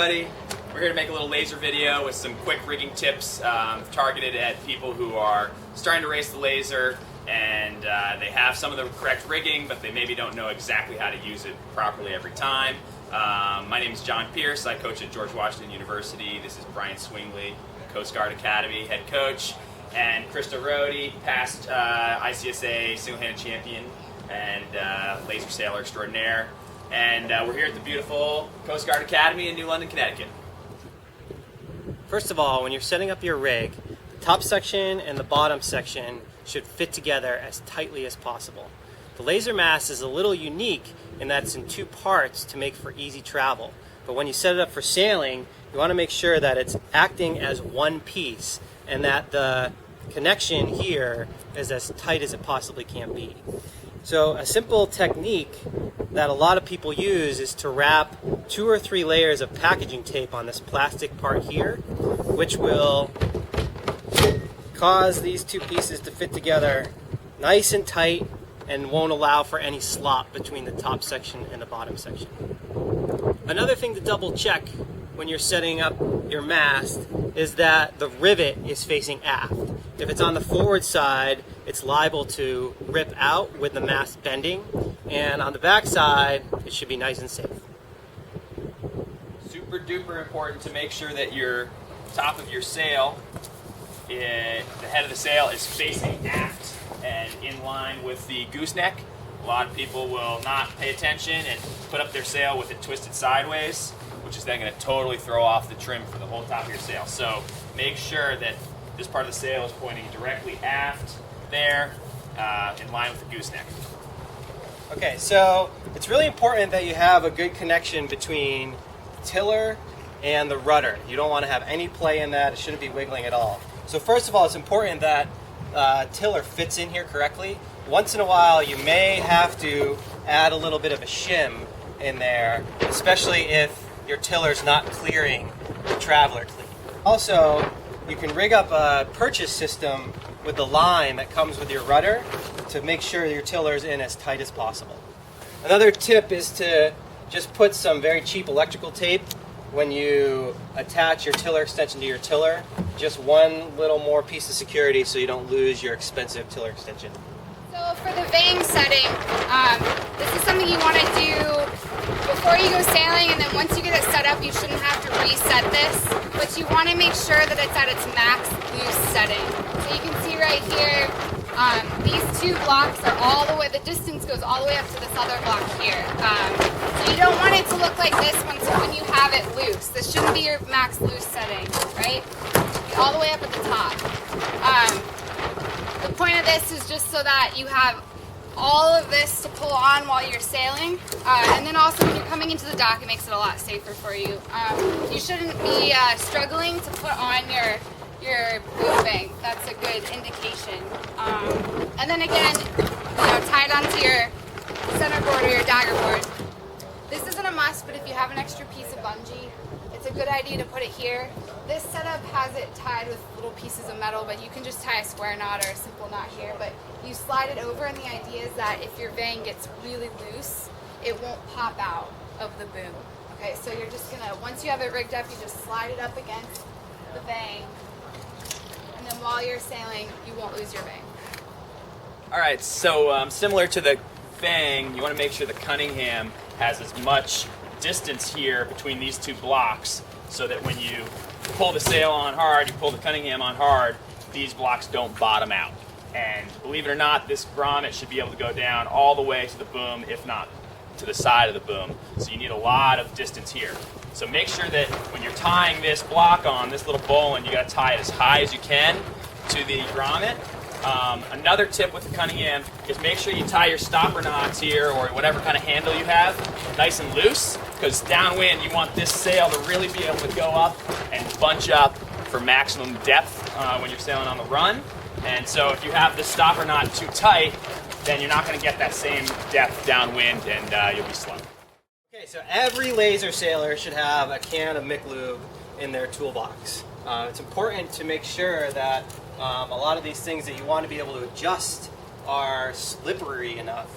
everybody. We're here to make a little laser video with some quick rigging tips targeted at people who are starting to race the laser and they have some of the correct rigging, but they maybe don't know exactly how to use it properly every time. My name is John Pierce. I coach at George Washington University. This is Brian Swingley, Coast Guard Academy head coach, and Krista Rohde, past ICSA single-handed champion and laser sailor extraordinaire. And we're here at the beautiful Coast Guard Academy in New London, Connecticut. First of all, when you're setting up your rig, the top section and the bottom section should fit together as tightly as possible. The laser mast is a little unique in that it's in two parts to make for easy travel. But when you set it up for sailing, you want to make sure that it's acting as one piece and that the connection here is as tight as it possibly can be. So a simple technique that a lot of people use is to wrap 2 or 3 layers of packaging tape on this plastic part here, which will cause these two pieces to fit together nice and tight and won't allow for any slop between the top section and the bottom section. Another thing to double check when you're setting up your mast is that the rivet is facing aft. If it's on the forward side, it's liable to rip out with the mast bending, and on the back side, it should be nice and safe. Super duper important to make sure that your top of your sail, the head of the sail is facing aft and in line with the gooseneck. A lot of people will not pay attention and put up their sail with it twisted sideways, which is then going to totally throw off the trim for the whole top of your sail. So make sure that this part of the sail is pointing directly aft there, in line with the gooseneck. Okay, so it's really important that you have a good connection between the tiller and the rudder. You don't want to have any play in that. It shouldn't be wiggling at all. So first of all, it's important that tiller fits in here correctly. Once in a while, you may have to add a little bit of a shim in there, especially if your tiller's not clearing the traveler cleat. Also, you can rig up a purchase system with the line that comes with your rudder to make sure your tiller is in as tight as possible. Another tip is to just put some very cheap electrical tape when you attach your tiller extension to your tiller. Just one little more piece of security so you don't lose your expensive tiller extension. So for the vang setting, this is something you want to do before you go sailing, and then once you get it set up, you shouldn't have to reset this, but you want to make sure that it's at its max loose setting. So you can see right here, these two blocks are all the way, the distance goes all the way up to this other block here. So you don't want it to look like this when you have it loose. This shouldn't be your max loose setting, right? All the way up at the top. The point of this is just so that you have all of this to pull on while you're sailing, and then also when you're coming into the dock, it makes it a lot safer for you. You shouldn't be struggling to put on your boom vang. That's a good indication. And then again, tie it onto your centerboard or your dagger board. This isn't a must, but if you have an extra piece of bungee, it's a good idea to put it here. This setup has it tied with little pieces of metal, but you can just tie a square knot or a simple knot here. But you slide it over, and the idea is that if your vang gets really loose, it won't pop out of the boom. Okay, so you're just gonna, once you have it rigged up, you just slide it up against the vang, and then while you're sailing, you won't lose your vang. All right, so similar to the vang, you want to make sure the Cunningham has as much distance here between these two blocks so that when you pull the sail on hard, you pull the Cunningham on hard, these blocks don't bottom out. And believe it or not, this grommet should be able to go down all the way to the boom, if not to the side of the boom. So you need a lot of distance here. So make sure that when you're tying this block on, this little bowline, you got to tie it as high as you can to the grommet. Another tip with the Cunningham is make sure you tie your stopper knots here, or whatever kind of handle you have, nice and loose, because downwind you want this sail to really be able to go up and bunch up for maximum depth when you're sailing on the run. And so if you have the stopper knot too tight, then you're not going to get that same depth downwind, and you'll be slow. Okay, so every laser sailor should have a can of McLube in their toolbox. It's important to make sure that a lot of these things that you want to be able to adjust are slippery enough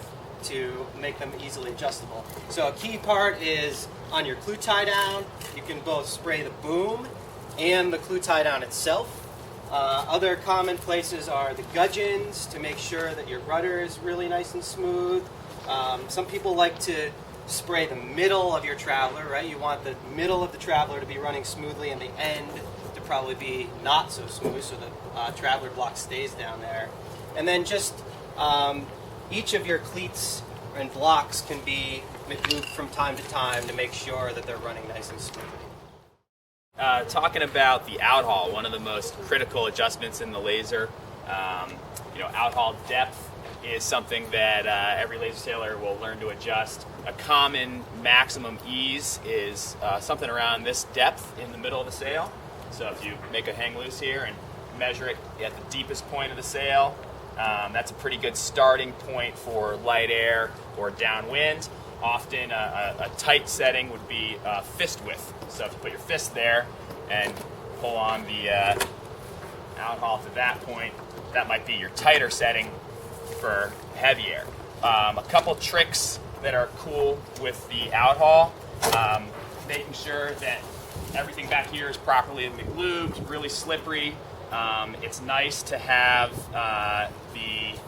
to make them easily adjustable. So a key part is on your clue tie down, you can both spray the boom and the clue tie down itself. Other common places are the gudgeons to make sure that your rudder is really nice and smooth. Some people like to spray the middle of your traveler, right? You want the middle of the traveler to be running smoothly and the end to probably be not so smooth so the traveler block stays down there. And then just each of your cleats and blocks can be moved from time to time to make sure that they're running nice and smoothly. Talking about the outhaul, one of the most critical adjustments in the laser. Outhaul depth is something that every laser sailor will learn to adjust. A common maximum ease is something around this depth in the middle of the sail. So if you make a hang loose here and measure it at the deepest point of the sail, that's a pretty good starting point for light air or downwind. Often a tight setting would be fist width. So if you put your fist there and pull on the outhaul to that point, that might be your tighter setting for heavy air. A couple tricks that are cool with the outhaul, making sure that everything back here is properly lubed, really slippery. It's nice to have the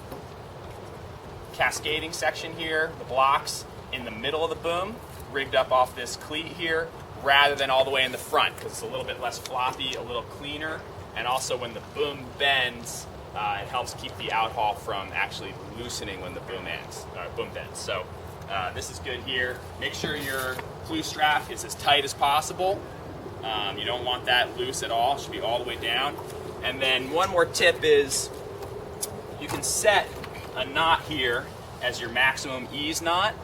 cascading section here, the blocks, in the middle of the boom, rigged up off this cleat here, rather than all the way in the front, because it's a little bit less floppy, a little cleaner, and also when the boom bends, it helps keep the outhaul from actually loosening when the boom bends. So this is good here. Make sure your clue strap is as tight as possible. You don't want that loose at all. It should be all the way down. And then one more tip is you can set a knot here as your maximum ease knot,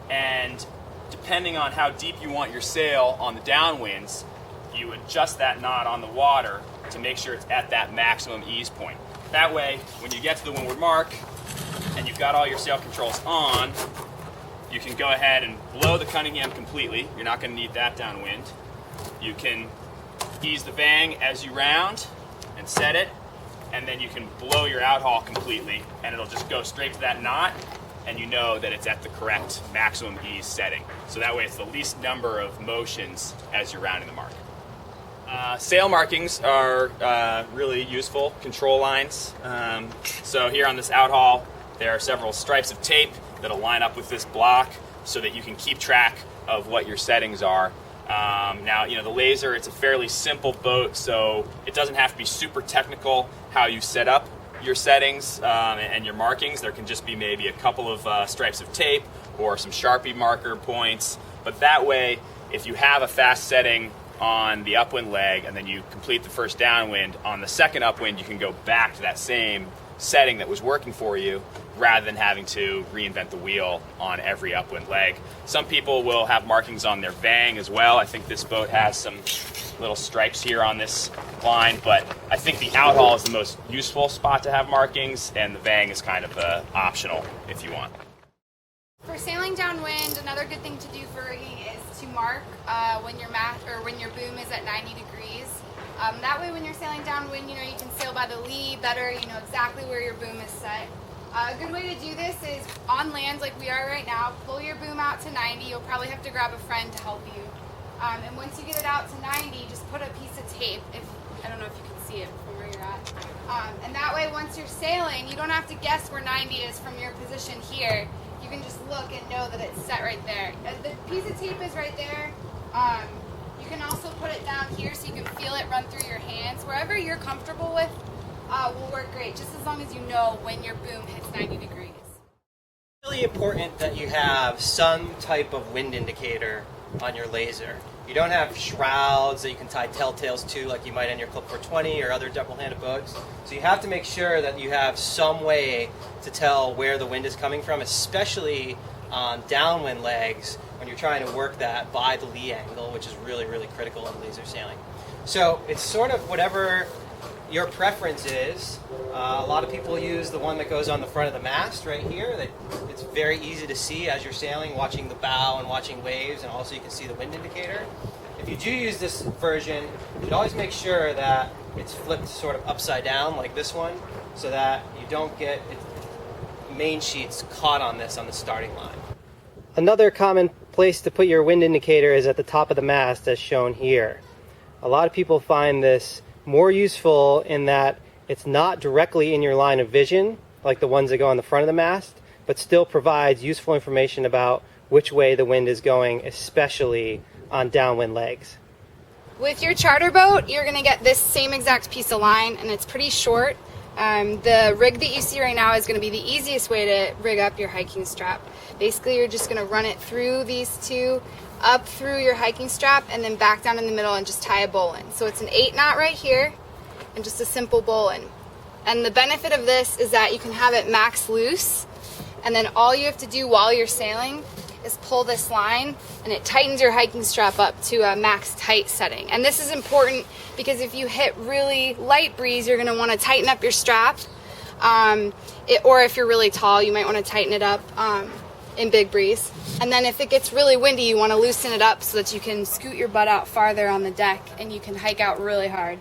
and depending on how deep you want your sail on the downwinds, you adjust that knot on the water to make sure it's at that maximum ease point. That way, when you get to the windward mark and you've got all your sail controls on, you can go ahead and blow the Cunningham completely. You're not going to need that downwind. You can ease the vang as you round and set it, and then you can blow your outhaul completely, and it'll just go straight to that knot, and you know that it's at the correct maximum ease setting. So that way it's the least number of motions as you're rounding the mark. Sail markings are really useful, control lines. So here on this outhaul, there are several stripes of tape that'll line up with this block so that you can keep track of what your settings are. Now, the laser, it's a fairly simple boat, so it doesn't have to be super technical how you set up your settings and your markings. There can just be maybe a couple of stripes of tape or some Sharpie marker points. But that way, if you have a fast setting on the upwind leg and then you complete the first downwind, on the second upwind you can go back to that same setting that was working for you rather than having to reinvent the wheel on every upwind leg. Some people will have markings on their vang as well. I think this boat has some little stripes here on this line, but I think the outhaul is the most useful spot to have markings, and the vang is kind of optional if you want. For sailing downwind, another good thing to do for rigging is to mark when your boom is at 90 degrees. That way when you're sailing downwind, you can sail by the lee better, you know exactly where your boom is set. A good way to do this is on land like we are right now, pull your boom out to 90. You'll probably have to grab a friend to help you. And once you get it out to 90, just put a piece of tape, I don't know if you can see it from where you're at. And that way once you're sailing, you don't have to guess where 90 is from your position here. You can just look and know that it's set right there. The piece of tape is right there. You can also put it down here so you can feel it run through your hands. Wherever you're comfortable with will work great, just as long as you know when your boom hits 90 degrees. It's really important that you have some type of wind indicator on your laser. You don't have shrouds that you can tie telltales to like you might on your Clip 420 or other double-handed boats. So you have to make sure that you have some way to tell where the wind is coming from, especially on downwind legs when you're trying to work that by the lee angle, which is really, really critical in laser sailing. So it's sort of whatever your preference is. A lot of people use the one that goes on the front of the mast right here. It's very easy to see as you're sailing, watching the bow and watching waves, and also you can see the wind indicator. If you do use this version, you should always make sure that it's flipped sort of upside down like this one, so that you don't get main sheets caught on this on the starting line. Another common place to put your wind indicator is at the top of the mast, as shown here. A lot of people find this more useful in that it's not directly in your line of vision, like the ones that go on the front of the mast, but still provides useful information about which way the wind is going, especially on downwind legs. With your charter boat, you're going to get this same exact piece of line, and it's pretty short. The rig that you see right now is going to be the easiest way to rig up your hiking strap. Basically, you're just going to run it through these two, up through your hiking strap, and then back down in the middle and just tie a bowline. So it's an 8 knot right here, and just a simple bowline. And the benefit of this is that you can have it max loose, and then all you have to do while you're sailing is pull this line, and it tightens your hiking strap up to a max tight setting. And this is important because if you hit really light breeze, you're going to want to tighten up your strap. Or if you're really tall, you might want to tighten it up in big breeze. And then if it gets really windy, you want to loosen it up so that you can scoot your butt out farther on the deck and you can hike out really hard.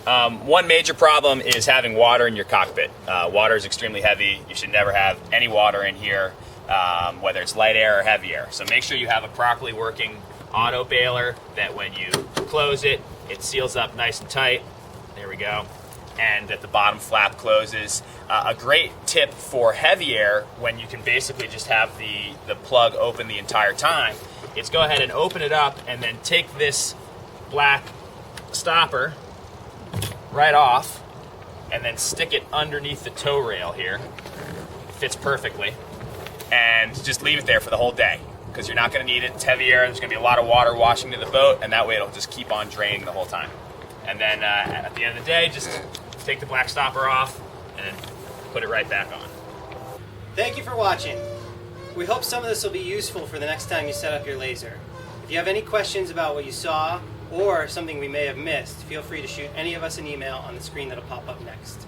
One major problem is having water in your cockpit. Water is extremely heavy. You should never have any water in here, whether it's light air or heavy air. So make sure you have a properly working auto bailer that when you close it, it seals up nice and tight. There we go. And that the bottom flap closes. A great tip for heavy air, when you can basically just have the plug open the entire time, is go ahead and open it up and then take this black stopper right off and then stick it underneath the tow rail here. It fits perfectly. And just leave it there for the whole day, because you're not going to need it. It's heavy air. There's going to be a lot of water washing to the boat, and that way it'll just keep on draining the whole time. And then at the end of the day, just take the black stopper off and then put it right back on. Thank you for watching. We hope some of this will be useful for the next time you set up your laser. If you have any questions about what you saw or something we may have missed, feel free to shoot any of us an email on the screen that'll pop up next.